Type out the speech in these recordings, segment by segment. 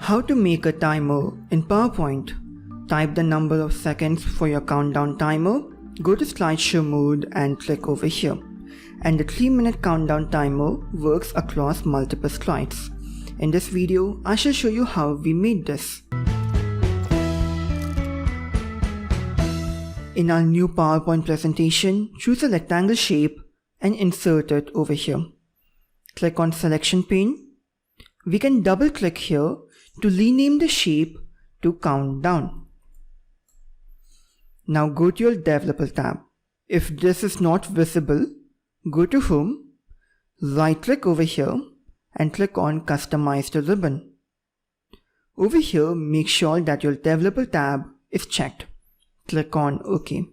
How to make a timer in PowerPoint. Type the number of seconds for your countdown timer, go to slideshow mode and click over here. And the 3-minute countdown timer works across multiple slides. In this video, I shall show you how we made this. In our new PowerPoint presentation, choose a rectangle shape and insert it over here. Click on Selection pane. We can double click here to rename the shape to Countdown. Now go to your Developer tab. If this is not visible, go to Home, right click over here and click on Customize the ribbon. Over here, make sure that your Developer tab is checked. Click on OK.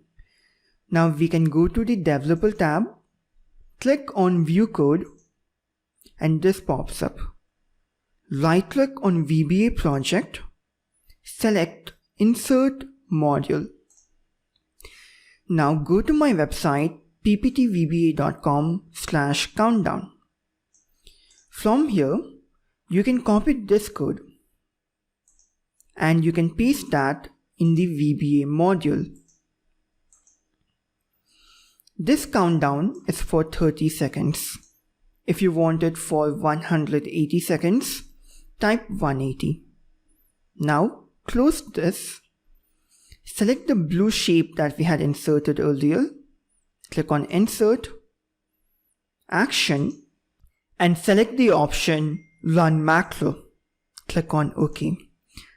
Now we can go to the Developer tab, click on View Code, and this pops up. Right click on VBA project, select Insert Module. Now go to my website pptvba.com/countdown. From here, you can copy this code and you can paste that in the VBA module. This countdown is for 30 seconds. If you want it for 180 seconds, type 180. Now close this. Select the blue shape that we had inserted earlier. Click on Insert, Action, and select the option Run Macro. Click on OK.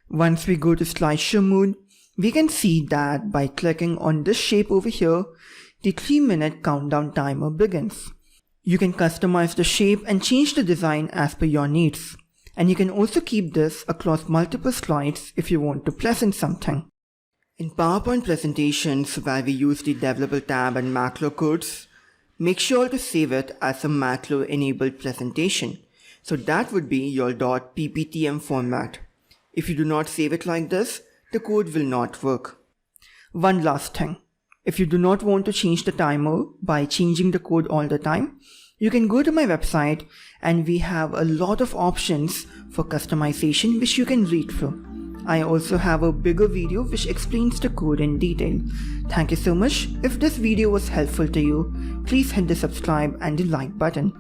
Once we go to slideshow mode, we can see that by clicking on this shape over here, the 3-minute countdown timer begins. You can customize the shape and change the design as per your needs. And you can also keep this across multiple slides if you want to present something. In PowerPoint presentations where we use the Developer tab and macro codes, make sure to save it as a macro enabled presentation. So that would be your .pptm format. If you do not save it like this, the code will not work. One last thing. If you do not want to change the timer by changing the code all the time, you can go to my website and we have a lot of options for customization which you can read through. I also have a bigger video which explains the code in detail. Thank you so much. If this video was helpful to you, please hit the subscribe and the like button.